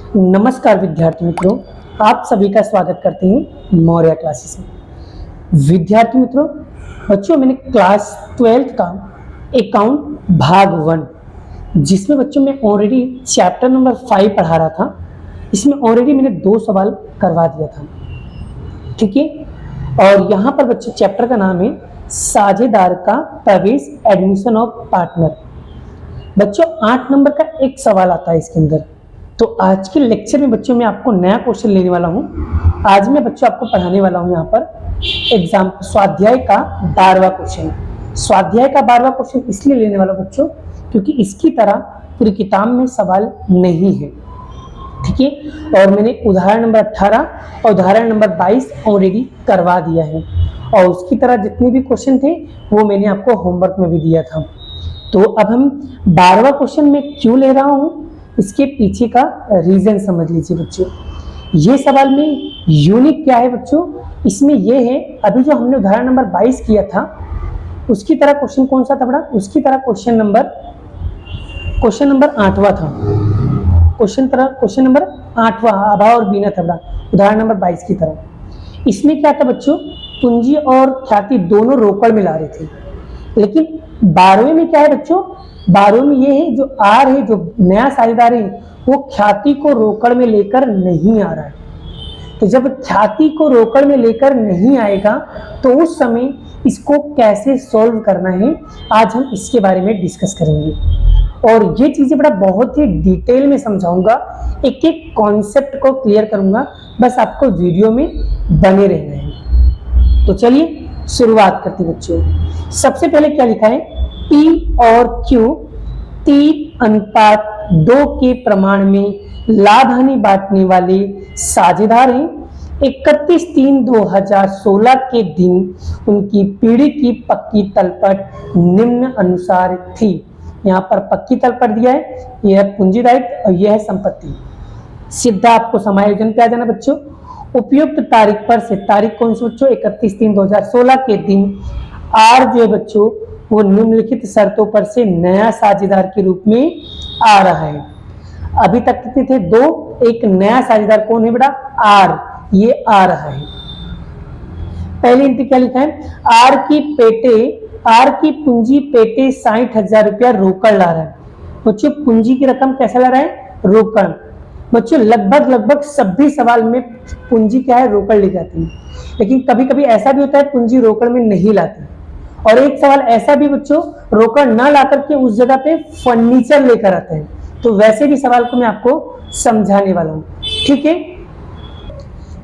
नमस्कार विद्यार्थी मित्रों, आप सभी का स्वागत करते हैं मौर्य क्लासेस में। विद्यार्थी मित्रों, बच्चों मैंने क्लास 12th का अकाउंट भाग 1 जिसमें बच्चों मैं ऑलरेडी चैप्टर नंबर 5 पढ़ा रहा था, इसमें ऑलरेडी मैंने 2 सवाल करवा दिया था, ठीक है। और यहाँ पर बच्चों चैप्टर का नाम है साझेदार का प्रवेश, एडमिशन ऑफ पार्टनर। बच्चों 8 नंबर का एक सवाल आता है इसके अंदर। तो आज के लेक्चर में बच्चों मैं आपको नया क्वेश्चन लेने वाला हूं। आज मैं बच्चों आपको पढ़ाने वाला हूं यहाँ पर एग्जाम स्वाध्याय का 12वां क्वेश्चन। स्वाध्याय का 12वां क्वेश्चन इसलिए लेने वाला बच्चों क्योंकि इसकी तरह पूरी किताब में सवाल नहीं है, ठीक है। और मैंने उदाहरण नंबर 18 और उदाहरण नंबर 22 ऑलरेडी करवा दिया है, और उसकी तरह जितने भी क्वेश्चन थे वो मैंने आपको होमवर्क में भी दिया था। तो अब हम 12वां क्वेश्चन में क्यों ले रहा हूं, इसके पीछे का रीजन समझ लीजिए बच्चों। ये सवाल में यूनिक क्या है बच्चों, इसमें ये है अभी जो हमने उदाहरण नंबर 22 किया था उसकी तरह क्वेश्चन कौन सा था बड़ा, उसकी तरह क्वेश्चन नंबर 8वां था। क्वेश्चन नंबर 8वां अभाव और बीना था बड़ा, उदाहरण नंबर 22 की तरह। इसमें क्या था बच्चों, पूंजी और ख्याति दोनों रोकड़ में ला रहे थे। लेकिन 12वें में क्या है बच्चों, 12वें में ये है जो आर है, जो नया साझेदार है, वो ख्याति को रोकड़ में लेकर नहीं आ रहा है। तो जब ख्याति को रोकड़ में लेकर नहीं आएगा तो उस समय इसको कैसे सॉल्व करना है, आज हम इसके बारे में डिस्कस करेंगे। और ये चीजें बड़ा बहुत ही डिटेल में समझाऊंगा, एक एक कॉन्सेप्ट को क्लियर करूंगा, बस आपको वीडियो में बने रहना है। तो चलिए शुरुआत करते हैं बच्चों। सबसे पहले क्या लिखा है, P और Q 3:2 के प्रमाण में लाभ हानि बांटने वाले साझेदार हैं। 31/3/2016 के दिन उनकी पीढ़ी की पक्की तलपट निम्न अनुसार थी। यहाँ पर पक्की तलपट दिया है, यह है पूंजी दायित्व और यह है संपत्ति। सीधा आपको समायोजन पे आ जाना बच्चों। उपयुक्त तारीख पर से, तारीख कौन सी बच्चों, 31/3/2016 के दिन आर जो है बच्चों वो निम्नलिखित शर्तों पर से नया साझेदार के रूप में आ रहा है। अभी तक कितने थे, 2, एक नया साझेदार कौन है बेटा, आर, ये आ रहा है। पहली एंट्री क्या लिखा है, आर की पूंजी पेटे 60,000 रुपया रोकड़ ला रहा है। बच्चों पूंजी की रकम कैसे ला रहा है, रोकड़। बच्चों लगभग सभी सवाल में पूंजी क्या है, रोकड़ ले जाती है। लेकिन कभी कभी ऐसा भी होता है पूंजी रोकड़ में नहीं लाती, और एक सवाल ऐसा भी बच्चों रोकड़ ना ला करके उस जगह पे फर्नीचर लेकर आते हैं। तो वैसे भी सवाल को मैं आपको समझाने वाला हूं, ठीक है।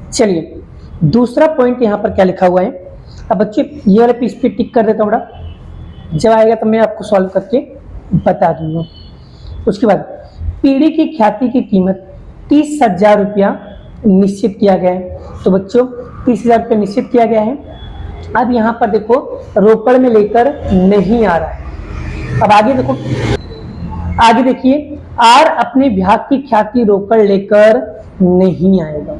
चलिए दूसरा पॉइंट यहां पर क्या लिखा हुआ है। अब बच्चे ये वाले पीस पे टिक कर देता हूं बड़ा, जब आएगा तो मैं आपको सॉल्व करके बता दूंगा। उसके बाद पीढ़ी की ख्याति की कीमत 30,000 रुपया निश्चित किया गया है। तो बच्चों 30,000 रुपया निश्चित किया गया है। अब यहाँ पर देखो रोकड़ में लेकर नहीं आ रहा है। अब आगे देखो, आगे देखिए, आर अपने भाग की ख्याति रोकड़ लेकर नहीं आएगा।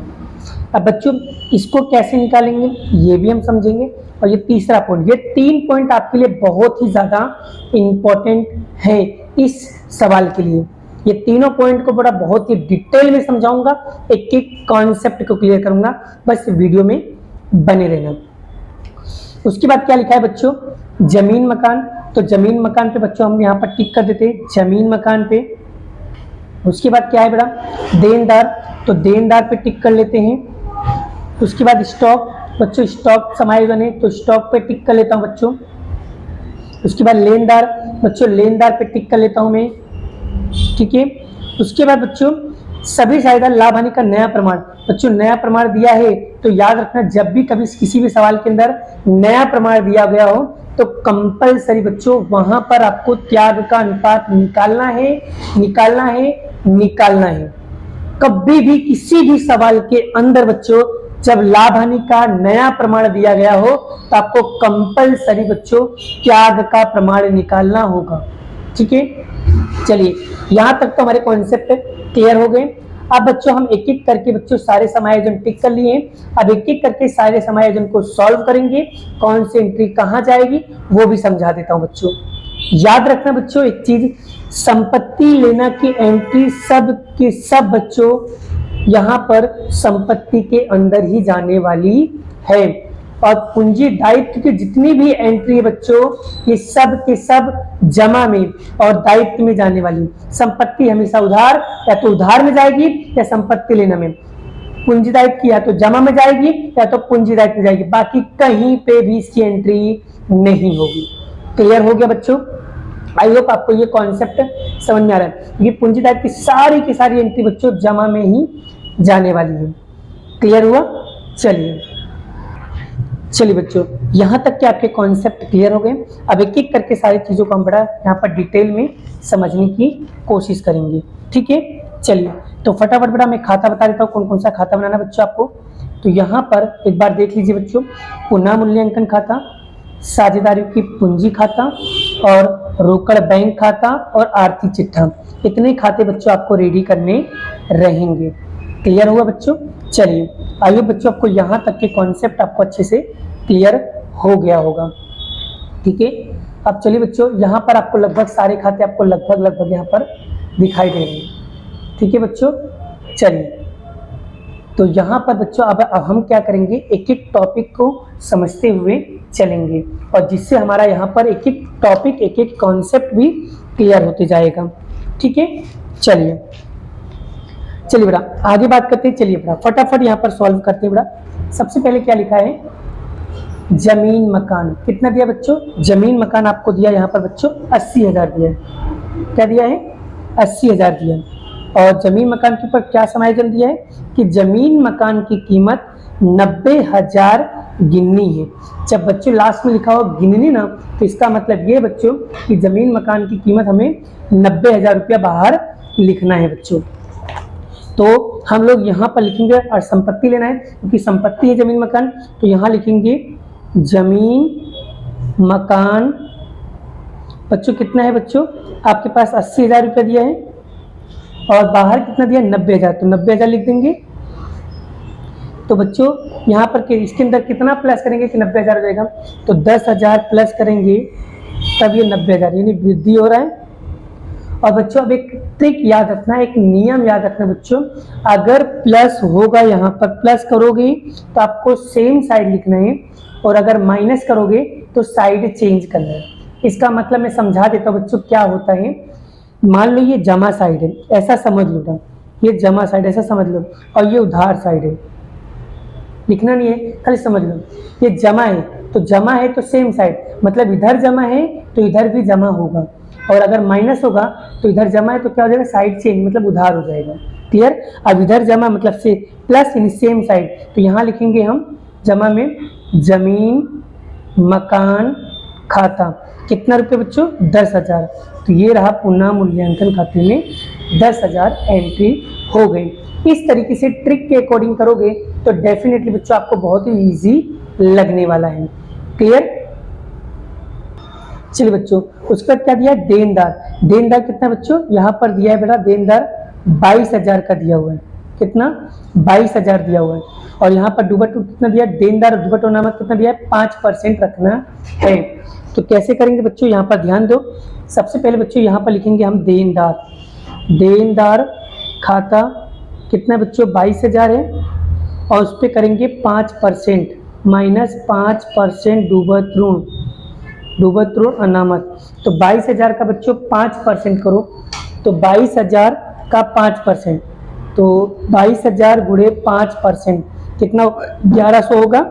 अब बच्चों इसको कैसे निकालेंगे ये भी हम समझेंगे। और ये तीसरा पॉइंट, ये 3 पॉइंट आपके लिए बहुत ही ज्यादा इंपॉर्टेंट है इस सवाल के लिए। ये तीनों पॉइंट को बड़ा बहुत ही डिटेल में समझाऊंगा, एक एक कॉन्सेप्ट को क्लियर करूंगा, बस वीडियो में बने रहना। उसके बाद क्या लिखा है बच्चों, जमीन मकान। तो जमीन मकान पे बच्चों हम यहाँ पर टिक कर देते हैं, जमीन मकान पे। उसके बाद क्या है बेटा, देनदार। तो देनदार पे टिक कर लेते हैं। उसके बाद स्टॉक, बच्चों स्टॉक समायोजन है तो स्टॉक पे टिक कर लेता हूँ बच्चों। उसके बाद लेनदार, बच्चों लेनदार पे टिक कर लेता हूँ मैं, ठीक है। उसके बाद बच्चों सभी साझेदार लाभ हानि का नया प्रमाण। बच्चों नया प्रमाण दिया है तो याद रखना, जब भी कभी किसी भी सवाल के अंदर नया प्रमाण दिया गया हो तो कंपलसरी बच्चों वहां पर आपको त्याग का अनुपात निकालना है। कभी भी किसी भी सवाल के अंदर बच्चों जब लाभ हानि का नया प्रमाण दिया गया हो तो आपको कंपलसरी बच्चों त्याग का प्रमाण निकालना होगा, ठीक है। चलिए यहां तक तो हमारे कॉन्सेप्ट क्लियर हो गए। अब बच्चों हम एक एक करके बच्चों सारे समायोजन टिक कर लिए। अब एक एक करके सारे समायोजन को सॉल्व करेंगे, कौन सी एंट्री कहां जाएगी वो भी समझा देता हूं बच्चों। याद रखना बच्चों एक चीज, संपत्ति लेना की एंट्री सब के सब बच्चों यहाँ पर संपत्ति के अंदर ही जाने वाली है, और पूंजी दायित्व की जितनी भी एंट्री है बच्चों, ये सब के सब जमा में और दायित्व में जाने वाली। संपत्ति हमेशा उधार, या तो उधार में जाएगी या संपत्ति लेना में। पूंजी दायित्व की या तो जमा में जाएगी या तो पूंजी दायित्व में जाएगी, बाकी कहीं पे भी इसकी एंट्री नहीं होगी। क्लियर हो गया बच्चों? आई होप आपको ये कॉन्सेप्ट समझ में आ रहा है। ये पूंजी दायित्व की सारी एंट्री बच्चों जमा में ही जाने वाली है। क्लियर हुआ? चलिए बच्चों, यहां तक के आपके कॉन्सेप्ट क्लियर हो गए। अब एक एक करके सारी चीजों को हम बड़ा यहाँ पर डिटेल में समझने की कोशिश करेंगे। ठीक है, चलिए तो फटाफट बड़ा मैं खाता बता देता हूँ, कौन कौन सा खाता बनाना बच्चों आपको। तो यहाँ पर एक बार देख लीजिए बच्चों, पुनः मूल्यांकन खाता, साझेदारियों की पूंजी खाता और रोकड़ बैंक खाता और आर्थिक चिट्ठा, इतने खाते बच्चों आपको रेडी करने रहेंगे। क्लियर हुआ बच्चों? चलिए आइए बच्चों, आपको यहाँ तक के कॉन्सेप्ट आपको अच्छे से क्लियर हो गया होगा। ठीक है, अब चलिए बच्चों, यहाँ पर आपको लगभग सारे खाते आपको लगभग यहाँ पर दिखाई दे रहे हैं। ठीक है बच्चों, चलिए तो यहाँ पर बच्चों अब हम क्या करेंगे, एक एक टॉपिक को समझते हुए चलेंगे, और जिससे हमारा यहाँ पर एक एक टॉपिक एक एक कॉन्सेप्ट भी क्लियर होते जाएगा। ठीक है, चलिए बेटा आगे बात करते हैं। चलिए बेटा फटाफट यहाँ पर सॉल्व करते हैं। बेटा सबसे पहले क्या लिखा है, जमीन मकान कितना दिया बच्चों? जमीन मकान आपको दिया यहाँ पर बच्चों 80,000 दिया है। क्या दिया है? 80,000 दिया है। और जमीन मकान के ऊपर क्या समायोजन दिया है कि जमीन मकान की कीमत 90,000 गिननी है। जब बच्चों लास्ट में लिखा हो गिननी ना, तो इसका मतलब ये बच्चों कि जमीन मकान की कीमत हमें 90,000 रुपया बाहर लिखना है बच्चों। तो हम लोग यहाँ पर लिखेंगे, और संपत्ति लेना है क्योंकि संपत्ति है जमीन मकान, तो यहाँ लिखेंगे जमीन मकान बच्चों कितना है बच्चों, आपके पास 80,000 रुपया दिया है और बाहर कितना दिया 90,000, तो 90,000 लिख देंगे। तो बच्चों यहाँ पर इसके अंदर कितना प्लस करेंगे कि 90,000 हो जाएगा, तो 10,000 प्लस करेंगे तब ये 90,000 यानी वृद्धि हो रहा है। और बच्चों अब एक ट्रिक याद रखना, एक नियम याद रखना बच्चों, अगर प्लस होगा यहाँ पर प्लस करोगे तो आपको सेम साइड लिखना है, और अगर माइनस करोगे तो साइड चेंज करना है। इसका मतलब मैं समझा देता हूँ बच्चों क्या होता है। मान लो ये जमा साइड है, ऐसा समझ लो ना, ये जमा साइड ऐसा समझ लो, और ये उधार साइड है, लिखना नहीं है खाली समझ लो। ये जमा है तो जमा है तो सेम साइड, मतलब इधर जमा है तो इधर भी जमा होगा, और अगर माइनस होगा तो इधर जमा है तो क्या हो जाएगा, साइड चेंज मतलब उधार हो जाएगा। क्लियर? अब इधर जमा मतलब से प्लस इन सेम साइड, तो यहाँ लिखेंगे हम जमा में जमीन मकान खाता कितना रुपये बच्चों 10,000, तो ये रहा पुनः मूल्यांकन खाते में 10,000 एंट्री हो गई। इस तरीके से ट्रिक के अकॉर्डिंग करोगे तो डेफिनेटली बच्चों आपको बहुत ही इजी लगने वाला है। क्लियर? चलिए बच्चों उसके बाद क्या दिया, देनदार। देनदार कितना बच्चों यहाँ पर दिया है बेटा, देनदार 22,000 का दिया हुआ है। कितना? 22,000 दिया हुआ है। और यहाँ पर डुबटू कितना दिया, देनदार डुबटू नामक कितना दिया है 5% रखना है। तो कैसे करेंगे बच्चों, यहाँ पर ध्यान दो। सबसे पहले बच्चों यहाँ पर लिखेंगे हम देनदार, देनदार खाता कितना बच्चों 22,000 है, और उस पर करेंगे 5% माइनस 5% डूबत ऋण अनामत। तो 22,000 का बच्चों 5% करो, तो 22,000 का 5%, तो 22,000 गुणे 5% कितना 1100 होगा,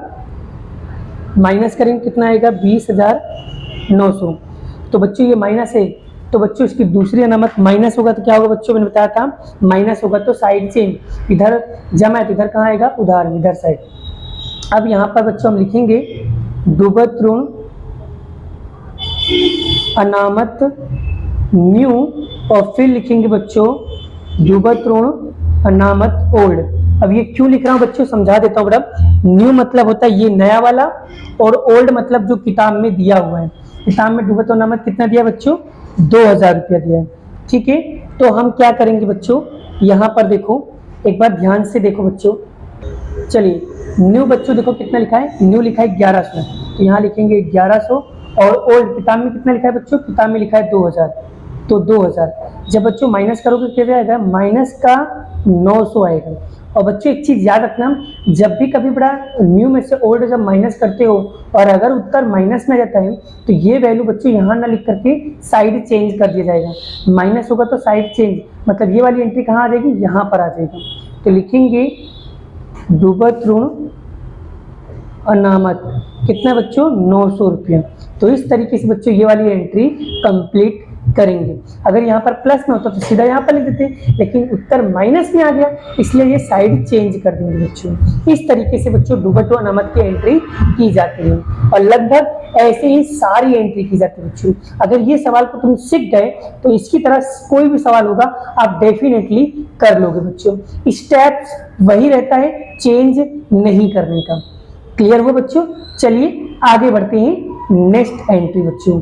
माइनस करेंगे कितना आएगा 20,900। तो बच्चों ये माइनस है, तो बच्चों इसकी दूसरी अनामत माइनस होगा तो क्या होगा बच्चों, मैंने बताया था माइनस होगा तो साइड चेंज, इधर जमा है तो इधर कहाँ आएगा उधार, इधर साइड। अब यहाँ पर बच्चों हम लिखेंगे डूबत ऋण अनामत न्यू, और फिर लिखेंगे बच्चों डूबत ऋण अनामत ओल्ड। अब ये क्यों लिख रहा हूँ बच्चों समझा देता हूँ बड़ा। न्यू मतलब होता है ये नया वाला, और ओल्ड मतलब जो किताब में दिया हुआ है। किताब में डूबत ऋण अनामत कितना दिया बच्चों 2,000 रुपया दिया है। ठीक है, तो हम क्या करेंगे बच्चों, यहाँ पर देखो एक बार ध्यान से देखो बच्चों। चलिए न्यू बच्चों देखो कितना लिखा है, न्यू लिखा है 1100, तो यहाँ लिखेंगे 1100, और ओल्ड किताब में कितना लिखा है बच्चों, किताब में लिखा है 2,000। तो 2000। जब बच्चों माइनस करोगे क्या आएगा, माइनस का 900 आएगा। और बच्चों एक चीज याद रखना, जब भी कभी बड़ा न्यू में से ओल्ड जब माइनस करते हो और अगर उत्तर माइनस में जाता है तो ये वैल्यू बच्चों यहाँ ना लिख करके साइड चेंज कर दिया जाएगा। माइनस होगा तो साइड चेंज, मतलब ये वाली एंट्री कहाँ आ जाएगी, यहाँ पर आ जाएगा। तो लिखेंगे डूबत ऋण अनामत कितना बच्चों, 900 रुपया। तो इस तरीके से बच्चों ये वाली एंट्री कंप्लीट करेंगे। अगर यहाँ पर प्लस में होता तो सीधा यहाँ पर लिख देते, लेकिन उत्तर माइनस में आ गया इसलिए ये साइड चेंज कर देंगे बच्चों। इस तरीके से बच्चों डूबत व अनामत की एंट्री की जाती है और लगभग ऐसे ही सारी एंट्री की जाती है बच्चों। अगर ये सवाल को तुम सीख गए तो इसकी तरह कोई भी सवाल होगा आप डेफिनेटली कर लोगे बच्चों। स्टेप्स वही रहता है, चेंज नहीं करने का। क्लियर हुआ बच्चों? चलिए आगे बढ़ते हैं नेक्स्ट एंट्री बच्चों।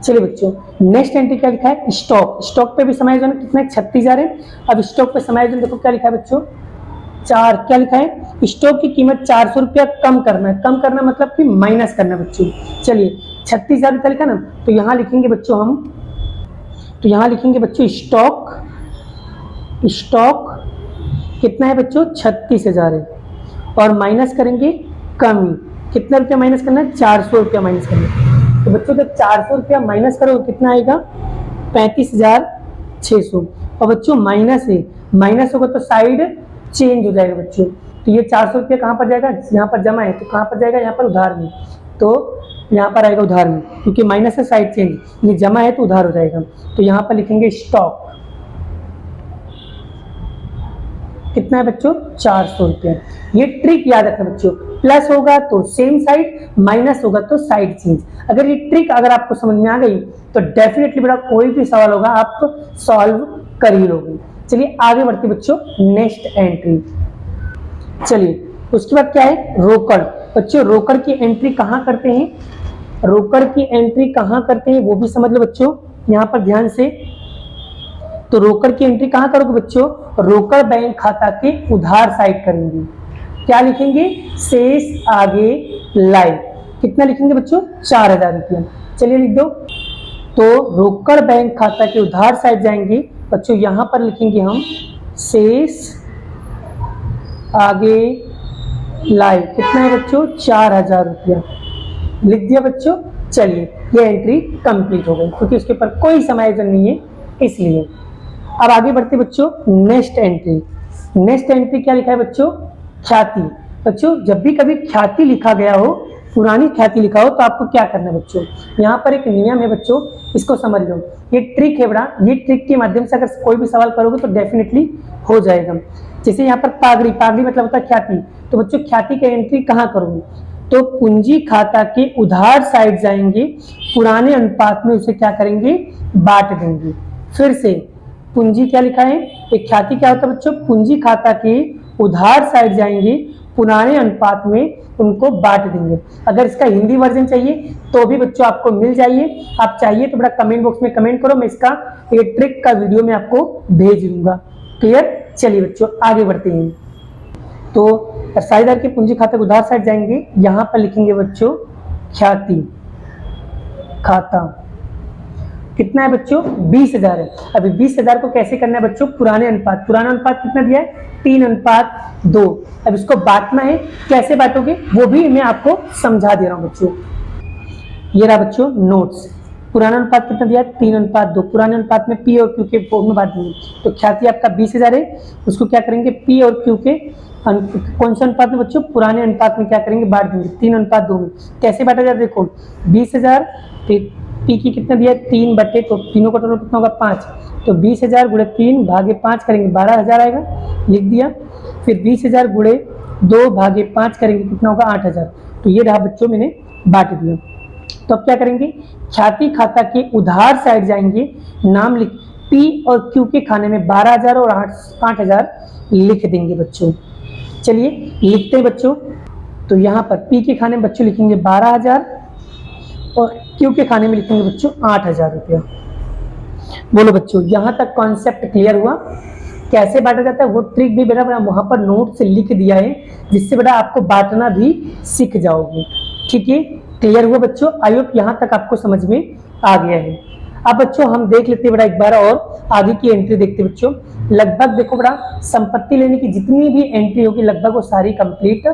चलिए बच्चों नेक्स्ट एंट्री क्या लिखा है, स्टॉक। स्टॉक पे भी समायोजन कितना है, 36,000 है। अब स्टॉक पे समायोजन देखो क्या लिखा है बच्चों, 4। क्या लिखा है, स्टॉक की कीमत 400 रुपया कम करना है। कम करना मतलब कि माइनस करना बच्चों। चलिए 36,000 रुपया लिखा ना, तो यहाँ लिखेंगे बच्चों हम, तो यहाँ लिखेंगे बच्चों स्टॉक। स्टॉक कितना है बच्चों, 36,000 है। और माइनस करेंगे कमी, कितना रुपया माइनस करना है, 400 रुपया माइनस करना है। तो बच्चों जब 400 रुपया माइनस करो कितना आएगा, 35,600। और बच्चों माइनस है, माइनस होगा तो साइड चेंज हो जाएगा बच्चों। तो ये 400 रुपया कहाँ पर जाएगा, यहाँ पर जमा है तो कहाँ पर जाएगा, यहाँ पर उधार में। तो यहाँ पर आएगा उधार में, क्योंकि माइनस है साइड चेंज, ये जमा है तो उधार हो जाएगा। तो यहाँ पर लिखेंगे स्टॉक। कितना है बच्चों, 400 रुपया। ये ट्रिक याद रखना बच्चों, प्लस होगा तो सेम साइड, माइनस होगा तो साइड चेंज। अगर ये ट्रिक अगर आपको समझ में आ गई तो डेफिनेटली बेटा कोई भी सवाल होगा आप सॉल्व कर ही लोगे। चलिए आगे बढ़ते बच्चों नेक्स्ट एंट्री। चलिए उसके बाद क्या है, रोकड़। बच्चों रोकड़ की एंट्री कहाँ करते हैं, रोकड़ की एंट्री कहाँ करते हैं वो भी समझ लो बच्चों यहाँ पर ध्यान से। तो रोकड़ की एंट्री कहाँ करोगे बच्चों, रोकड़ बैंक खाता के उधार साइड करेंगे। क्या लिखेंगे, शेष आगे लाए। कितना लिखेंगे बच्चों, 4,000 रुपया। चलिए लिख दो। तो रोकड़ बैंक खाता के उधार साइड जाएंगे बच्चों, यहां पर लिखेंगे हम शेष आगे लाए। कितना है बच्चों, 4,000 रुपया लिख दिया बच्चों। चलिए ये एंट्री कंप्लीट हो गई क्योंकि उसके ऊपर कोई समायोजन नहीं है इसलिए। अब आगे बढ़ते बच्चों नेक्स्ट एंट्री। नेक्स्ट एंट्री क्या लिखा है बच्चों, ख्याति। बच्चों जब भी कभी ख्याति लिखा गया हो, पुरानी ख्याति लिखा हो, तो आपको क्या करना है बच्चों, यहाँ पर एक नियम है बच्चों, इसको समझ लो। ये ट्रिक है बड़ा, ये ट्रिक के माध्यम से अगर कोई भी सवाल करोगे तो डेफिनेटली हो जाएगा। जैसे यहाँ पर पागड़ी, पागड़ी मतलब होता है ख्याति। तो बच्चों ख्याति की एंट्री कहाँ करोगे, तो पूंजी खाता के उधार साइड जाएंगे, पुराने अनुपात में उसे क्या करेंगे, बांट देंगे। फिर से पूंजी क्या लिखा है, एक ख्याति क्या होता है बच्चों, पूंजी खाता के उधार साइड जाएंगे, पुराने अनुपात में उनको बांट देंगे। अगर इसका हिंदी वर्जन चाहिए तो भी बच्चों आपको मिल जाइए, आप चाहिए तो बड़ा कमेंट बॉक्स में कमेंट करो, मैं इसका ये ट्रिक का वीडियो मैं आपको भेज दूंगा। क्लियर? चलिए बच्चों आगे बढ़ते हैं। तो साझेदार के पूंजी खाते उधार साइड जाएंगे, यहां पर लिखेंगे बच्चों ख्याति खाता। कितना है बच्चों, 20,000 है। अभी 20,000 को कैसे करना है बच्चों, पुराने अनुपात। पुराना अनुपात कितना दिया है, 3:2। अब इसको बांटना है, कैसे बांटोगे वो भी मैं आपको समझा दे रहा हूं बच्चों। ये रहा बच्चों नोट्स। पुराना अनुपात कितना दिया है, 3:2। पुराने अनुपात में पी और क्यू के फॉर्म में बांट देंगे। तो ख्याति आपका 20,000 है, उसको क्या करेंगे, पी और क्यू के कौन से अनुपात में बच्चों, पुराने अनुपात में क्या करेंगे, बांट देंगे 3:2 में। कैसे बांटा जाए देखो, 20,000 पी की कितना दिया है, 3 बटे, तो तीनों का टोटल कितना होगा 5। तो 20,000 गुणे 3 भागे 5 करेंगे 12,000 आएगा, लिख दिया। फिर 20,000 गुणे 2 भागे 5 करेंगे कितना होगा 8,000। तो ये रहा बच्चों मैंने बांट दिया। तो अब क्या करेंगे, ख्याति खाता के उधार साइड जाएंगे, नाम लिख पी और क्यू के खाने में 12,000 और 8,000 लिख देंगे बच्चों। चलिए लिखते हैं बच्चों। तो यहाँ पर पी के खाने में बच्चों लिखेंगे 12,000 और क्यू के खाने में लिखेंगे बच्चों 8,000 रुपया। बोलो बच्चों यहाँ तक कॉन्सेप्ट क्लियर हुआ, कैसे बांटा जाता है वो ट्रिक भी बेटा वहां पर नोट से लिख दिया है, जिससे बेटा आपको बांटना भी सीख जाओगे। ठीक है, क्लियर हुआ बच्चों? आई होप यहाँ तक आपको समझ में आ गया है। अब बच्चों हम देख लेते हैं बेटा एक बार और आगे की एंट्री देखते हैं बच्चों। लगभग देखो बेटा संपत्ति लेने की जितनी भी एंट्री होगी लगभग वो सारी कंप्लीट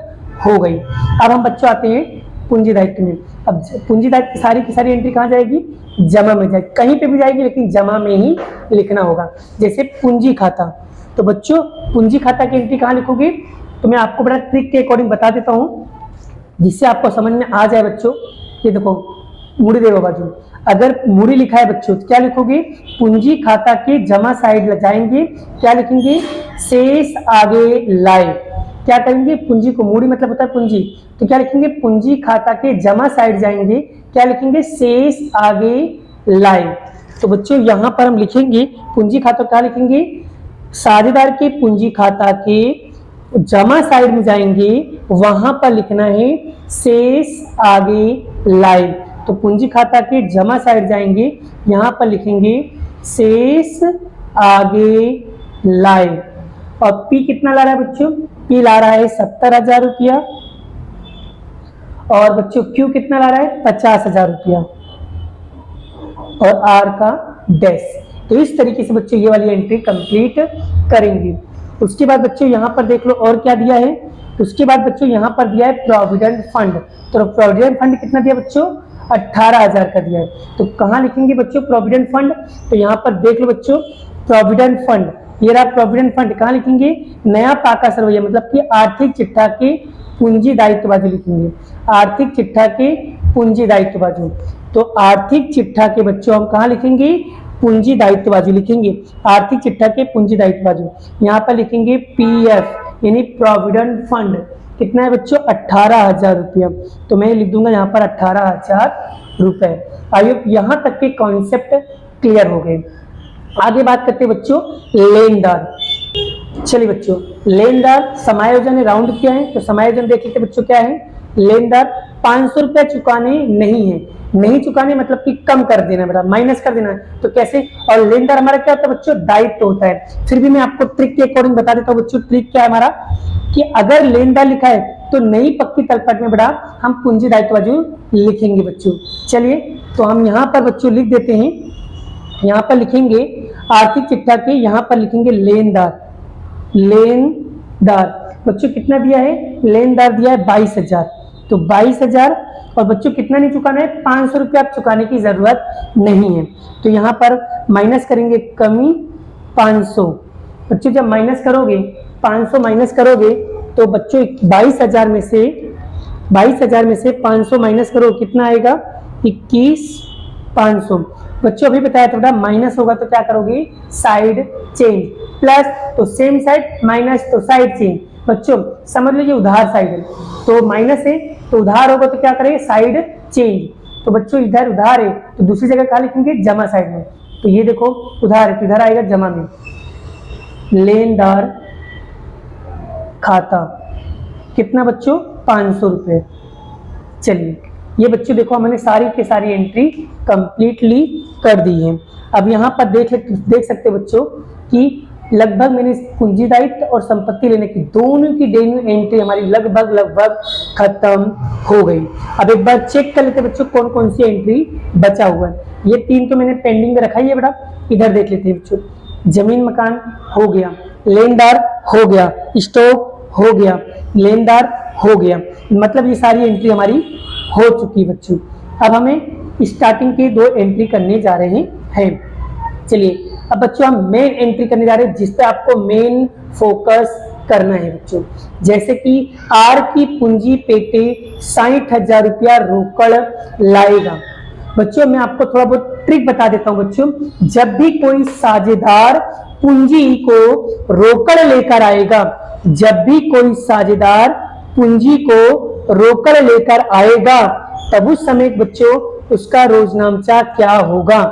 हो गई। अब हम बच्चों आते हैं पूंजी दायित्व में। अब पूंजी दायित्व की सारी एंट्री कहाँ जाएगी? जमा में जाएगी, कहीं पे भी जाएगी लेकिन जमा में ही लिखना होगा। जैसे पूंजी खाता, तो बच्चों पूंजी खाता की एंट्री कहाँ लिखोगे? तो मैं आपको बड़ा ट्रिक के अकॉर्डिंग बता देता हूँ जिससे आपको समझ में आ जाए बच्चों। ये देखो मूड़ी देखो बाजू, अगर मूड़ी लिखा है बच्चों तो क्या लिखोगे? पूंजी खाता के जमा साइड जाएंगे, क्या लिखेंगे? शेष आगे लाए। क्या करेंगे? पूंजी को, मूड़ी मतलब होता है पूंजी, तो क्या लिखेंगे? पूंजी खाता के जमा साइड जाएंगे, क्या लिखेंगे? शेष आगे लाए। तो बच्चों यहाँ पर हम लिखेंगे पूंजी खाता, क्या लिखेंगे? साझेदार के पूंजी खाता के जमा साइड में जाएंगे, वहां पर लिखना है शेष आगे लाए। तो पूंजी खाता के जमा साइड जाएंगे, यहां पर लिखेंगे शेष आगे लाए। और पी कितना ला रहा है बच्चों? पी ला रहा है 70,000 रुपया। और बच्चों क्यू कितना ला रहा है? 50,000 रुपया। और आर का डैश। तो इस तरीके से बच्चों ये वाली एंट्री कंप्लीट करेंगे। उसके बाद बच्चों यहाँ पर देख लो और क्या दिया है। उसके बाद बच्चों यहाँ पर दिया है प्रोविडेंट फंड। तो प्रोविडेंट फंड कितना दिया बच्चों? 18,000 का दिया है। तो कहाँ लिखेंगे बच्चों प्रोविडेंट फंड? तो यहाँ पर देख लो बच्चों प्रोविडेंट फंड, ये रहा प्रोविडेंट फंड। कहाँ लिखेंगे? नया पाका सरवैया, मतलब कि आर्थिक चिट्ठा के पूंजी दायित्व बाजू लिखेंगे। आर्थिक चिट्ठा के पूंजी दायित्व बाजू। तो आर्थिक चिट्ठा के बच्चों हम कहाँ लिखेंगे? पूंजी दायित्व बाजू लिखेंगे। आर्थिक चिट्ठा के पूंजी दायित्व बाजू यहाँ पर लिखेंगे पीएफ यानी प्रोविडेंट फंड। कितना है बच्चों? 18,000 रुपया। तो मैं लिख दूंगा यहाँ पर 18,000 रुपए। आइए यहाँ तक के कॉन्सेप्ट क्लियर हो गए। आगे बात करते हैं बच्चों लेनदार। चलिए बच्चों लेनदार समायोजन ने राउंड किया है, तो समायोजन देख लेते बच्चों क्या है। लेनदार 500 रुपया चुकाने नहीं है, नहीं चुकाने मतलब कि कम कर देना बेटा, माइनस कर देना है। तो कैसे? और लेनदार हमारा क्या होता है बच्चों? दायित्व होता है। फिर भी मैं आपको ट्रिक के अकॉर्डिंग बता देता हूँ बच्चों। ट्रिक क्या है हमारा कि अगर लेनदार लिखा है तो नई पक्की तलपट में बेटा हम पूंजी दायित्व बाजू लिखेंगे बच्चों। चलिए तो हम यहाँ पर बच्चों लिख देते हैं, यहाँ पर लिखेंगे आर्थिक चिट्ठा के, यहाँ पर लिखेंगे लेनदार। लेनदार बच्चों कितना दिया है? लेनदार दिया है 22,000। तो 22,000 और बच्चों कितना नहीं चुकाना है? 500 रुपया आप चुकाने की जरूरत नहीं है। तो यहाँ पर माइनस करेंगे, कमी 500। बच्चों जब माइनस करोगे 500 माइनस करोगे तो बच्चों 22,000 में से 500 माइनस करो, कितना आएगा? 21,500। बच्चों अभी बताया था बेटा माइनस होगा तो क्या करोगे? Side change. प्लस तो सेम साइड, माइनस तो साइड चेंज। बच्चों समझ लीजिए उधार साइड है तो माइनस है, तो उधार होगा तो क्या करेंगे? Side change. तो बच्चों इधर उधार है तो दूसरी जगह क्या लिखेंगे? जमा साइड में। तो ये देखो उधार है तो इधर आएगा जमा में। लेनदार खाता कितना बच्चों? 500 रुपए। चलिए ये बच्चों देखो हमने सारी की सारी एंट्री कंप्लीटली कर दी है। अब यहाँ पर देख सकते बच्चों कि लगभग मैंने पूंजी दायित्व और संपत्ति लेने की दोनों की एंट्री हमारी लगभग खत्म हो गई। अब एक बार चेक कर लेते बच्चों कौन कौन सी एंट्री बचा हुआ है। ये 3 तो मैंने पेंडिंग में रखा ही है बेटा, इधर देख लेते हैं बच्चों। जमीन मकान हो गया, लेनदार हो गया, स्टॉक हो गया, लेनदार हो गया, मतलब ये सारी एंट्री हमारी हो चुकी बच्चों। अब हमें स्टार्टिंग के 2 एंट्री करने जा रहे हैं। चलिए अब बच्चों हम मेन एंट्री करने जा रहे हैं जिस पे आपको मेन फोकस करना है बच्चों। जैसे कि आर की पूंजी पेटे 60,000 रुपया रोकड़ लाएगा। बच्चों मैं आपको थोड़ा बहुत ट्रिक बता देता हूं बच्चों। जब भी कोई साझेदार पूंजी को रोकड़ लेकर आएगा, जब भी कोई साझेदार पूंजी को रोकड़ लेकर आएगा तब उस समय बच्चों उसका रोजनामचा क्या होगा?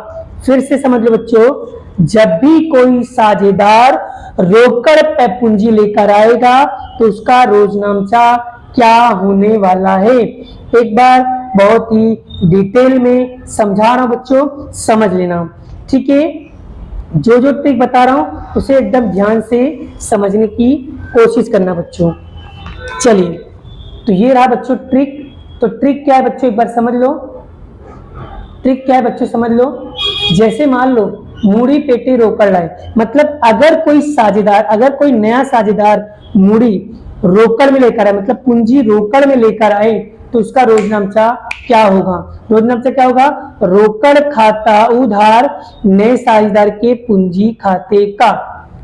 फिर से समझ लो बच्चों, जब भी कोई साझेदार रोकड़ पे पूंजी लेकर आएगा तो उसका रोजनामचा क्या होने वाला है? एक बार बहुत ही डिटेल में समझा रहा हूं बच्चों, समझ लेना, ठीक है। जो जो ट्रिक बता रहा हूं उसे एकदम ध्यान से समझने की कोशिश करना बच्चों। चलिए तो ये रहा बच्चों ट्रिक। तो ट्रिक क्या है बच्चों एक बार समझ लो। ट्रिक क्या है बच्चों समझ लो। जैसे मान लो मूड़ी पेटी रोकड़ लाए, मतलब अगर कोई साझेदार, अगर कोई नया साझेदार मूड़ी रोकड़ में लेकर आए, मतलब पूंजी रोकड़ में लेकर आए, तो उसका रोजनामचा क्या होगा? रोजनामचा क्या होगा? रोकड़ खाता उधार नए साझेदार के पूंजी खाते का।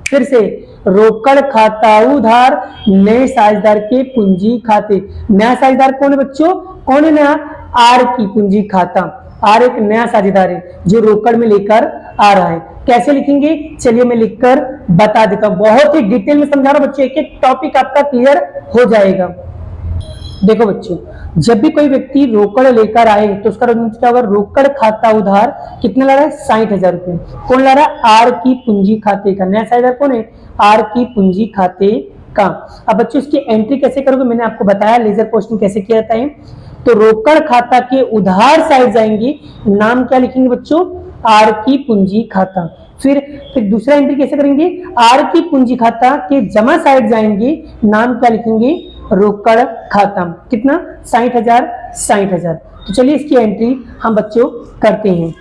फिर से, रोकड़ खाता उधार नए साझेदार के पूंजी खाते। नया साझेदार कौन है बच्चों? कौन है नया? आर की पूंजी खाता। आर एक नया साझेदार है जो रोकड़ में लेकर आ रहा है। कैसे लिखेंगे? चलिए मैं लिखकर बता देता हूं, बहुत ही डिटेल में समझा रहा हूं बच्चों, एक एक टॉपिक आपका क्लियर हो जाएगा। देखो बच्चों, जब भी कोई व्यक्ति रोकड़ लेकर आए तो उसका क्या होगा? रोकड़ खाता उधार कितना ला रहा है? 60,000 रुपए। कौन ला रहा है? आर की पूंजी खाते का। नया साझेदार कौन है? आर की पूंजी खाते का। अब बच्चों इसकी एंट्री कैसे करोगे? मैंने आपको बताया लेजर पोस्टिंग कैसे किया जाता है। तो रोकड़ खाता के उधार साइड जाएंगे, नाम क्या लिखेंगे बच्चों? आर की पूंजी खाता। फिर दूसरा एंट्री कैसे करेंगे? आर की पूंजी खाता के जमा साइड जाएंगे, नाम क्या लिखेंगे? रोकड़ खाता। कितना? 60,000 60,000। तो चलिए इसकी एंट्री हम बच्चों करते हैं।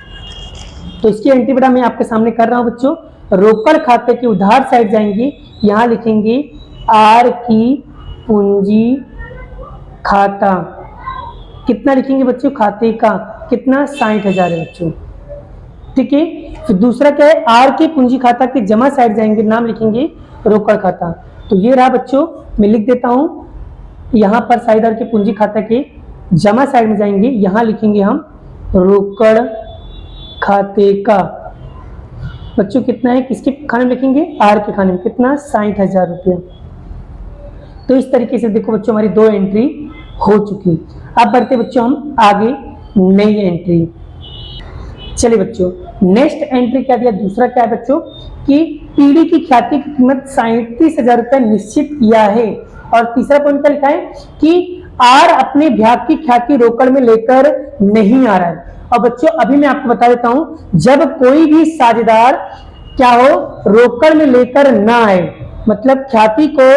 तो इसकी एंट्री बेटा मैं आपके सामने कर रहा हूं बच्चों। रोकड़ खाते के उधार साइड जाएंगे, यहां लिखेंगे आर की पूंजी खाता। कितना लिखेंगे बच्चों? खाते का कितना? 60,000 है बच्चों। ठीक है। फिर दूसरा क्या है? आर के पूंजी खाता के जमा साइड जाएंगे, नाम लिखेंगे रोकड़ खाता। तो ये रहा बच्चों, मैं लिख देता हूं। यहां पर साझेदार के पूंजी खाता के जमा साइड में जाएंगे, यहां लिखेंगे हम रोकड़ खाते का। बच्चों कितना है? किसके खाने में लिखेंगे? आर के खाने में। कितना? 60,000 रुपये। तो इस तरीके से देखो बच्चों हमारी दो एंट्री हो चुकी। अब बढ़ते बच्चों हम आगे नई एंट्री। चलिए बच्चों, नेक्स्ट एंट्री क्या दिया? दूसरा क्या है बच्चों कि पीढ़ी की ख्याति की कीमत 37,000 रुपये निश्चित किया है। और तीसरा पॉइंट क्या लिखा है कि आर अपने भाग की ख्याति रोकड़ में लेकर नहीं आ रहा है। और बच्चों अभी मैं आपको बता देता हूं, जब कोई भी साझेदार क्या हो? रोकड़ में लेकर ना आए, मतलब ख्याति को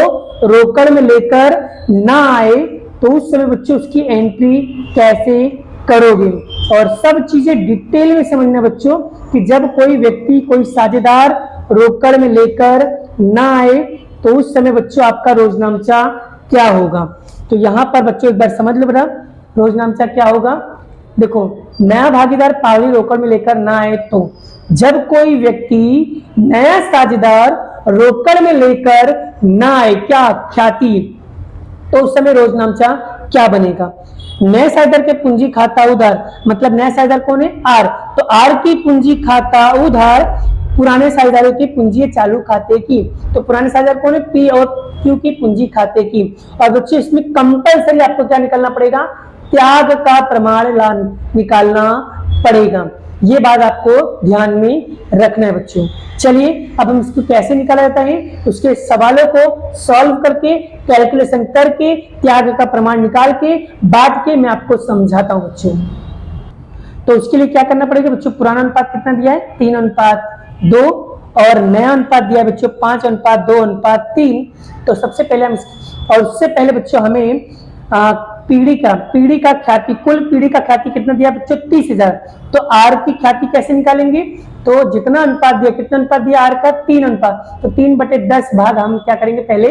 रोकड़ में लेकर ना आए, तो उस समय बच्चों उसकी एंट्री कैसे करोगे? और सब चीजें डिटेल में समझना बच्चों कि जब कोई व्यक्ति, कोई साझेदार रोकड़ में लेकर ना आए तो उस समय बच्चों आपका रोजनामचा क्या होगा? तो यहां पर बच्चों एक बार समझ लो बेटा, रोजनामचा क्या होगा? देखो, नया भागीदार पावड़ी रोकड़ में लेकर ना आए तो जब कोई व्यक्ति नया साझेदार रोकड़ में लेकर ना आए, क्या? ख्याति, तो उस समय रोजनामचा क्या बनेगा? नए साझेदार के पूंजी खाता उधार, मतलब नया साझेदार कौन है? आर। तो आर की पूंजी खाता उधार पुराने साझेदारों की पूंजी चालू खाते की। तो पुराने साझेदार कौन है? पी और क्यू की पूंजी खाते की। और बच्चों इसमें कंपलसरी आपको क्या निकालना पड़ेगा? त्याग का प्रमाण निकालना पड़ेगा। ये बात आपको ध्यान में रखना है बच्चों। चलिए अब हम इसको कैसे निकाला जाता है, उसके सवालों को सॉल्व करके, कैलकुलेशन करके, त्याग का प्रमाण निकाल के, बांट के मैं आपको समझाता हूं बच्चों। तो उसके लिए क्या करना पड़ेगा बच्चों? पुराना अनुपात कितना दिया है? 3:2 और नया अनुपात दिया है बच्चों 5:2:3। तो सबसे पहले हम, और उससे पहले बच्चों हमें पीढ़ी का ख्याति, कुल पीढ़ी का ख्याति कितना दिया बच्चों? 30,000। तो आर की ख्याति कैसे निकालेंगे? तो जितना अनुपात दिया, कितना अनुपात दिया? आर का 3 अनुपात, तो 3/10 भाग हम क्या करेंगे? पहले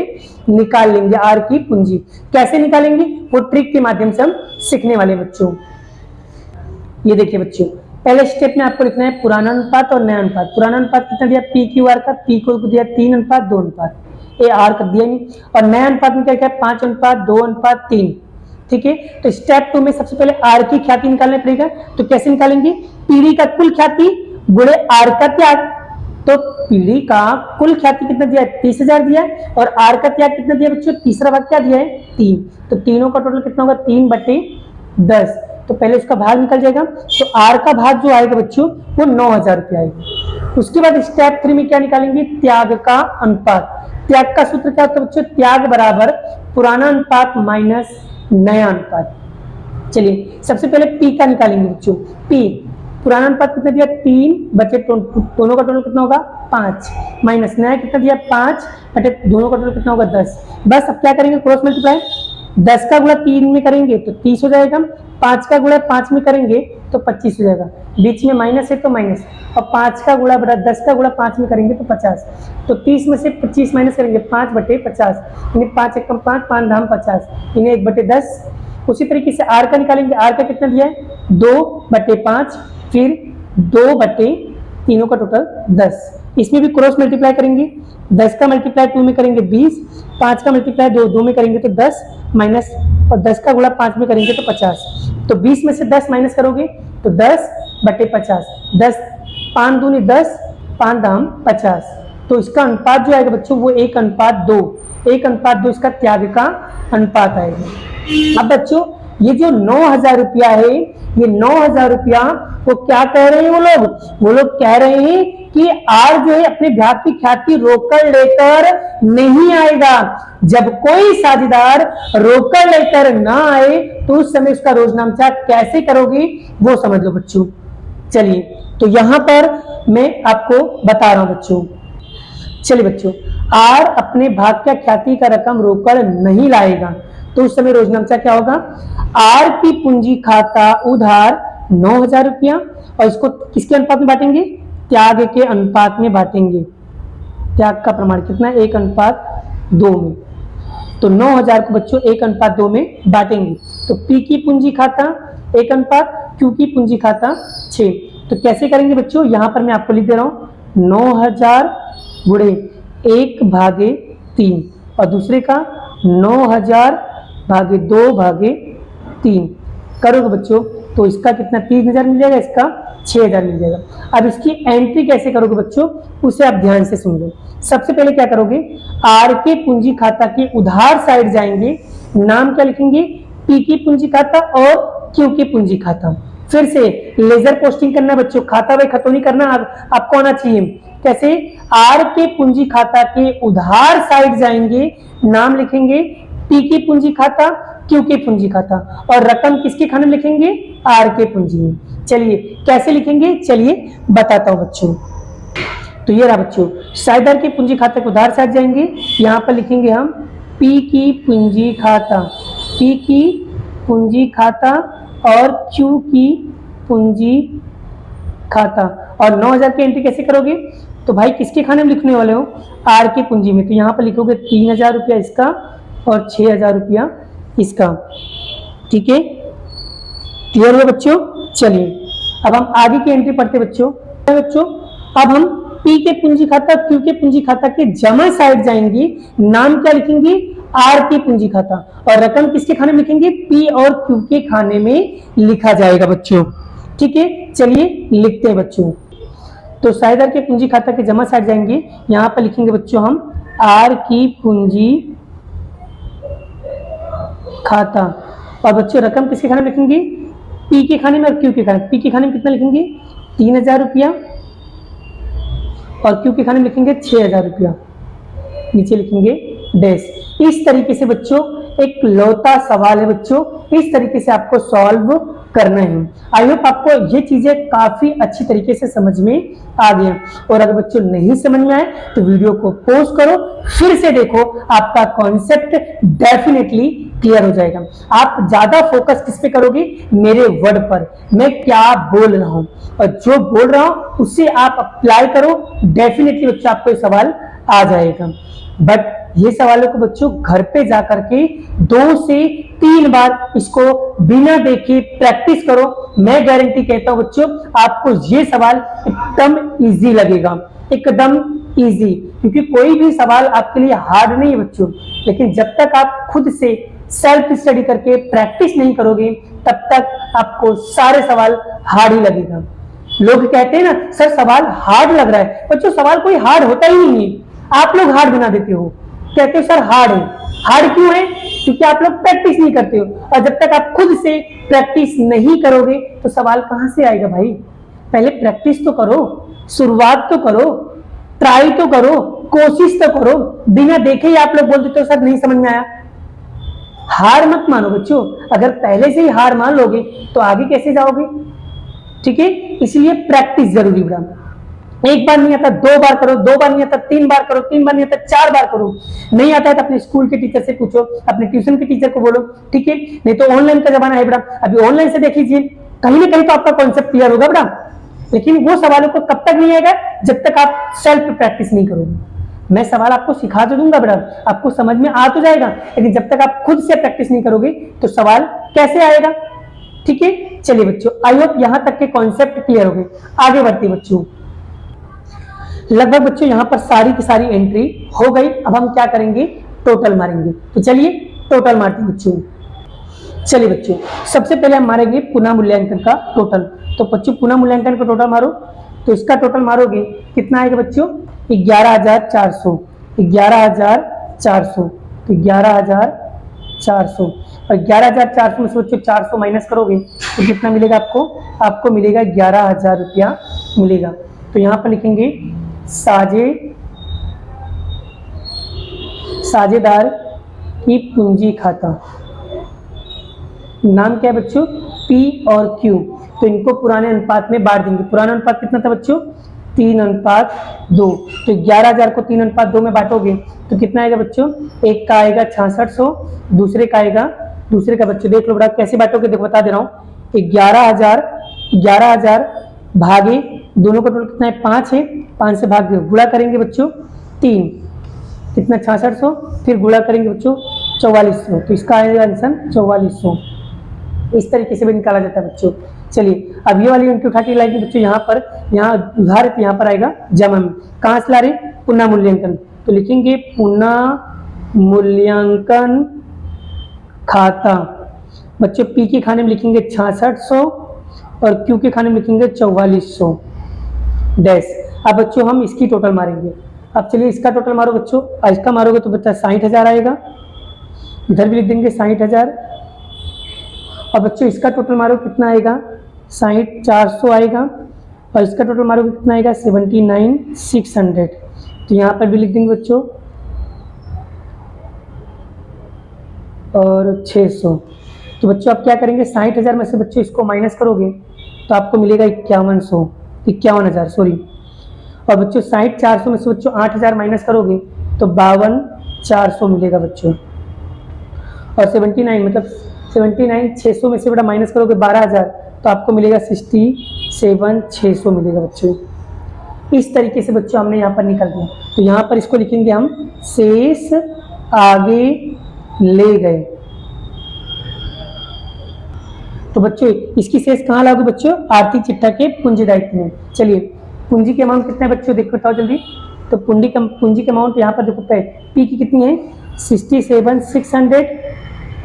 निकाल लेंगे आर की पूंजी। कैसे निकालेंगे? वो ट्रिक के माध्यम से हम सीखने वाले बच्चों। ये देखिए बच्चों, पहले स्टेप में आपको लिखना है पुराना अनुपात और नया अनुपात। पुराना अनुपात कितना दिया? पी क्यू आर का, पी को दिया 3:2। ए आर कर दिया नहीं। और नया अनुपात में क्या क्या? 5:2:3। ठीक है। तो स्टेप 2 में सबसे पहले आर की ख्याति निकालना पड़ेगा। तो कैसे निकालेंगे? पीढ़ी का कुल ख्याति गुणे आर का त्याग। तो पीढ़ी का कुल ख्याति कितना दिया है? 30,000 दिया है। और आर का त्याग कितना दिया बच्चों? तीसरा भाग क्या दिया है? 3। तो तीनों का टोटल कितना होगा? 3/10। तो पहले उसका भाग निकल जाएगा। तो आर का भाग जो आएगा बच्चों वो 9,000 रुपये आएगा। उसके बाद स्टेप 3 में क्या निकालेंगे? त्याग का अनुपात। त्याग का सूत्र क्या होता है बच्चों? त्याग बराबर पुराना अनुपात माइनस नया अनुपात। चलिए सबसे पहले पी का निकालेंगे बच्चों। पी पुराना अनुपात कितना दिया? 3 बचे दोनों का टोटल कितना होगा? 5 माइनस नया कितना दिया? 5 बटे दोनों का टोटल कितना होगा? 10। बस अब क्या करेंगे? Cross multiply. 10 का गुणा 3 में करेंगे तो 30 हो जाएगा। 5 का गुणा 5 में करेंगे तो तो 25 हो जाएगा, बीच में माइनस है तो माइनस, और 5 का गुणा बटा 10 का गुणा 5 में करेंगे तो 50, तो 30 में से 25 माइनस करेंगे 5/50, यानी 5 एकम 5, 5 धाम 50, इन्हें 1/10। उसी तरीके से आर का निकालेंगे, आर का कितना दिया है 2/5, फिर 2/3 का टोटल 10। इसमें भी क्रॉस मल्टीप्लाई करेंगे, 10 का मल्टीप्लाई 2 में करेंगे 20, 5 का मल्टीप्लाई 2 में करेंगे तो 10 माइनस, और 10 का गुणा 5 में करेंगे तो 50, तो 20 में से 10 माइनस करोगे तो 10/50, 10 5 दूनी 10, 5 दाम 50, तो इसका अनुपात जो आएगा बच्चों वो 1:2, 1:2 इसका त्याग का अनुपात आएगा। अब बच्चों ये जो 9,000 रुपया है, ये 9,000 रुपया वो क्या कह रहे हैं वो लोग कह रहे हैं कि आर जो है अपने भाग की ख्याति रोकड़ लेकर नहीं आएगा। जब कोई साझेदार रोकड़ लेकर ना आए तो उस समय उसका रोजनामचा कैसे करोगे वो समझ लो बच्चों। चलिए तो यहां पर मैं आपको बता रहा हूं बच्चों। चलिए बच्चों, आर अपने भाग का ख्याति का रकम रोकड़ नहीं लाएगा तो उस समय रोजनामचा क्या होगा, आर की पूंजी खाता उधार 9,000 रुपया, और इसको किसके अनुपात में बांटेंगे, त्याग के अनुपात में बांटेंगे। त्याग का प्रमाण कितना, 1:2 में, तो 9,000 को बच्चों 1:2 में बांटेंगे। तो पी की पूंजी खाता 1 क्यू की पूंजी खाता 6। तो कैसे करेंगे बच्चों, यहां पर मैं आपको लिख दे रहा हूं 9,000 गुणे 1/3, और दूसरे का 9,000 भागे 2/3 करोगे बच्चों तो इसका कितना 3,000 मिल जाएगा, इसका 6,000 मिल जाएगा। अब इसकी एंट्री कैसे करोगे बच्चों, उसे आप ध्यान से सुन लो। सबसे पहले क्या करोगे, आर के पूंजी खाता के उधार साइड जाएंगे, नाम क्या लिखेंगे, पी की पूंजी खाता और क्यू की पूंजी खाता। फिर से लेजर पोस्टिंग करना बच्चों, खाता बाई खतौनी करना आपको आना चाहिए। कैसे, आर के पूंजी खाता के उधार साइड जाएंगे, नाम लिखेंगे पी की पूंजी खाता, क्यू की पूंजी खाता, और रकम किसके खाने में लिखेंगे, आर के पूंजी में। चलिए कैसे लिखेंगे, चलिए बताता हूं बच्चों। तो ये रहा बच्चों, साइडर के पूंजी खाते के उधार साइड जाएंगे, यहां पर लिखेंगे हम पी की पूंजी खाता, पी की पूंजी खाता और क्यू की पूंजी खाता, और 9,000 की एंट्री कैसे करोगे, तो भाई किसके खाने में लिखने वाले हो, आर की पूंजी में। तो यहां पर लिखोगे 3,000 रुपया इसका और 6,000 रुपया इसका। ठीक है, क्लियर है बच्चों। चलिए अब हम आगे की एंट्री पढ़ते बच्चों। अब हम पी के पूंजी खाता, क्यू के पूंजी खाता के जमा साइड जाएंगे, नाम क्या लिखेंगे, आर की पूंजी खाता, और रकम किसके खाने में लिखेंगे, पी और क्यू के खाने में लिखा जाएगा बच्चों। ठीक है, चलिए लिखते हैं बच्चों। तो साइडर के पूंजी खाता के जमा साइड जाएंगे, यहां पर लिखेंगे बच्चों हम आर की पूंजी खाता, और बच्चों रकम किसके खाने में लिखेंगे, पी के खाने में और क्यू के खाने में। पी के खाने में कितना लिखेंगे 3,000 रुपया, और क्यू के खाने में लिखेंगे 6,000 रुपया, नीचे लिखेंगे डैश। इस तरीके से बच्चों एक लौता सवाल है बच्चों, इस तरीके से आपको सॉल्व करना है। आई होप आपको ये चीजें काफी अच्छी तरीके से समझ में आ गई। और अगर बच्चों नहीं समझ में आए तो वीडियो को पॉज करो, फिर से देखो, आपका कॉन्सेप्ट डेफिनेटली क्लियर हो जाएगा। आप ज्यादा फोकस किस पे करोगे, मेरे वर्ड पर, मैं क्या बोल रहा हूं, और जो बोल रहा हूं उससे आप अप्लाई करो, डेफिनेटली बच्चों आपको ये सवाल आ जाएगा। बट ये सवालों को बच्चों घर पे जाकर के 2 से 3 बार इसको बिना देखे प्रैक्टिस करो। मैं गारंटी कहता हूं बच्चों आपको ये सवाल एकदम इजी लगेगा, एकदम इजी, क्योंकि कोई भी सवाल आपके लिए हार्ड नहीं है बच्चों। लेकिन जब तक आप खुद से सेल्फ स्टडी करके प्रैक्टिस नहीं करोगे तब तक आपको सारे सवाल हार्ड ही लगेगा। लोग कहते हैं ना सर सवाल हार्ड लग रहा है, बच्चों सवाल कोई हार्ड होता ही नहीं है, आप लोग हार्ड बना देते हो, कहते हो सर हार्ड है। हार्ड क्यों है, क्योंकि आप लोग प्रैक्टिस नहीं करते हो, और जब तक आप खुद से प्रैक्टिस नहीं करोगे तो सवाल कहां से आएगा भाई। पहले प्रैक्टिस तो करो, शुरुआत तो करो, ट्राई तो करो, कोशिश तो करो। बिना देखे ही आप लोग बोल देते हो सर नहीं समझ में आया। हार मत मानो बच्चों, अगर पहले से ही हार मान लोगे तो आगे कैसे जाओगे। ठीक है, इसलिए प्रैक्टिस जरूरी बड़ा। एक बार नहीं आता 2 बार करो, 2 बार नहीं आता 3 बार करो, 3 बार नहीं आता 4 बार करो। नहीं आता है तो अपने स्कूल के टीचर से पूछो, अपने ट्यूशन के टीचर को बोलो। ठीक है, नहीं तो ऑनलाइन का जमाना है बड़ा, अभी ऑनलाइन से देख लीजिए, कहीं ना कहीं तो आपका कॉन्सेप्ट क्लियर होगा बेटा, लेकिन वो सवालों को कब तक नहीं आएगा जब तक आप सेल्फ प्रैक्टिस नहीं करोगे। मैं सवाल आपको सिखा तो दूंगा बेटा, आपको समझ में आ तो जाएगा, लेकिन जब तक आप खुद से प्रैक्टिस नहीं करोगे तो सवाल कैसे आएगा। ठीक है, चलिए बच्चों, आई होप यहां तक के कॉन्सेप्ट क्लियर हो गए। आगे बढ़ते बच्चों, लगभग बच्चों यहां पर सारी की सारी एंट्री हो गई। अब हम क्या करेंगे, टोटल मारेंगे। तो चलिए टोटल मारते हैं बच्चों। चलिए बच्चों, सबसे पहले हम मारेंगे पुनः मूल्यांकन का टोटल। तो बच्चों पुनः मूल्यांकन का टोटल मारो, तो इसका टोटल मारोगे कितना आएगा बच्चों, 11,400, 11,400, तो 11,400, और 11,400 में से बच्चों 400 माइनस करोगे तो कितना मिलेगा आपको, आपको मिलेगा 11,000 रुपया मिलेगा। तो यहाँ पर लिखेंगे साझेदार की पूंजी खाता, नाम क्या है बच्चों, P और Q। तो इनको पुराने अनुपात में बांट देंगे। पुराना अनुपात कितना था बच्चों, 3:2। तो 11,000 को 3:2 में बांटोगे तो कितना आएगा बच्चों, एक का आएगा 6600, दूसरे का बच्चों देख लो बेटा कैसे बांटोगे, देखो बता दे रहा हूँ। 11,000 भागे दोनों का टोटल कितना है, 5 है, 5 से भाग गुणा करेंगे बच्चों 3, कितना 6600, फिर गुणा करेंगे बच्चों 4400, तो इसका आएगा आंसर 4400। इस तरीके से भी निकाला जाता है बच्चों। चलिए अब ये वाली एंट्री उठा के लाएंगे बच्चों, यहाँ उधार यहाँ पर आएगा जमा में। कहाँ से ला रहे, पुनः मूल्यांकन। तो लिखेंगे पुनः मूल्यांकन खाता। बच्चों P के खाने में लिखेंगे 6600 और Q के खाने में लिखेंगे 4400 डैश। अब बच्चों हम इसकी टोटल मारेंगे। अब चलिए इसका टोटल मारो बच्चों, इसका मारोगे तो बच्चा 60,000 आएगा, इधर भी लिख देंगे 60,000। और बच्चों इसका टोटल मारो कितना आएगा, 60,400 आएगा, और इसका टोटल मारोगे कितना आएगा 79,600। तो यहाँ पर भी लिख देंगे बच्चों और 600। तो बच्चों आप क्या करेंगे, 60,000 में से बच्चों इसको माइनस करोगे तो आपको मिलेगा 51,000 सॉरी। और बच्चों 60,400 में से बच्चों 8,000 माइनस करोगे तो 52,400 मिलेगा बच्चों। और 79,600 में से बेटा माइनस करोगे 12,000 तो आपको मिलेगा 67,600 मिलेगा बच्चों। इस तरीके से बच्चों हमने यहाँ पर निकाल दिया। तो यहाँ पर इसको लिखेंगे हम शेष आगे ले गए। तो बच्चों इसकी शेष कहाँ लागू बच्चों, आर्थिक चिट्ठा के पूंजी दायित्व में। चलिए पूंजी के अमाउंट कितना है बच्चों, देखो बताओ जल्दी। तो पूंजी के अमाउंट यहाँ पर देखो P की कितनी है 67,600,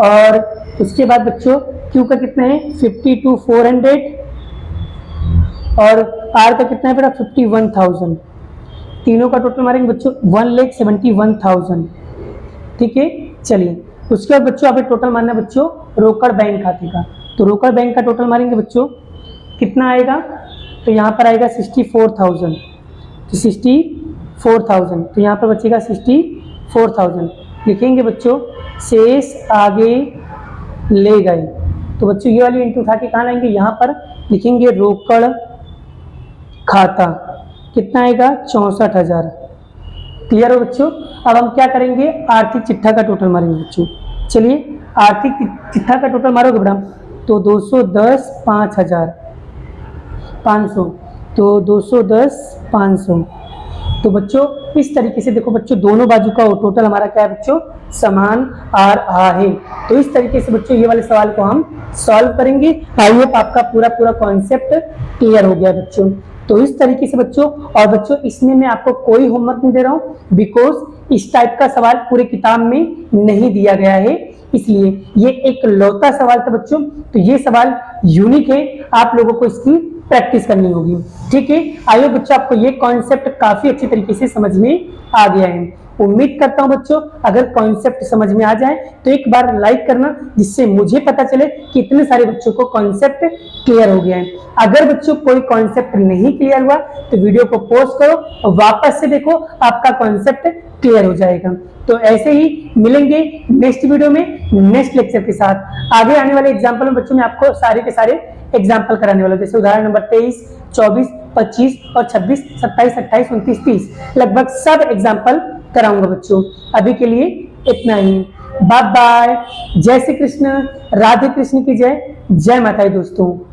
और उसके बाद बच्चों Q का कितना है 52,400, और R का कितना है बेटा 51,000। तीनों का टोटल मारेंगे बच्चों 1,71,000। ठीक है, चलिए उसके बाद बच्चों आप टोटल मारना बच्चों रोकड़ बैंक खाते का। तो रोकड़ बैंक का टोटल मारेंगे बच्चों कितना आएगा, तो यहाँ पर आएगा 64,000। तो 64,000, तो यहाँ पर बचेगा 64,000। लिखेंगे बच्चों शेष आगे ले गए। तो बच्चों ये वाली एंट्री उठा के कहाँ लाएंगे, यहाँ पर लिखेंगे रोकड़ खाता, कितना आएगा 64,000। क्लियर हो बच्चों। अब हम क्या करेंगे, आर्थिक चिट्ठा का टोटल मारेंगे बच्चों। चलिए आर्थिक चिट्ठा का टोटल मारोगे बेटा तो 210,500, तो 210,500। तो बच्चों इस तरीके से देखो बच्चों दोनों बाजू का टोटल हमारा क्या है बच्चों, समान आ रहा है। तो इस तरीके से बच्चों ये वाले सवाल को हम सॉल्व करेंगे। आई होप आपका पूरा कॉन्सेप्ट क्लियर हो गया बच्चों। तो इस तरीके से बच्चों, और बच्चों इसमें मैं आपको कोई होमवर्क नहीं दे रहा हूँ, बिकॉज इस टाइप का सवाल पूरे किताब में नहीं दिया गया है, इसलिए ये एक लौता सवाल था बच्चों। तो ये सवाल यूनिक है, आप लोगों को इसकी प्रैक्टिस करनी होगी। ठीक है, आइए बच्चों आपको ये कॉन्सेप्ट काफी अच्छी तरीके से समझ में आ गया है। उम्मीद करता हूं बच्चों अगर कॉन्सेप्ट समझ में आ जाए तो एक बार लाइक करना, जिससे मुझे पता चले कि इतने सारे बच्चों को कॉन्सेप्ट क्लियर हो गया है। अगर बच्चों कोई कॉन्सेप्ट नहीं क्लियर हुआ तो वीडियो को पॉज करो और वापस से देखो, आपका कॉन्सेप्ट क्लियर हो जाएगा। तो ऐसे ही मिलेंगे नेक्स्ट वीडियो में नेक्स्ट लेक्चर के साथ। आगे आने वाले एग्जाम्पल में बच्चों मैं आपको सारे के सारे एग्जाम्पल कराने वाला हूं, जैसे उदाहरण नंबर 23, 24, 25 और 26, 27, 28, 29, 30 लगभग सब एग्जाम्पल कराऊंगा बच्चों। अभी के लिए इतना ही, बाय बाय। जय श्री कृष्ण, राधे कृष्ण की जय, जय माता दी दोस्तों।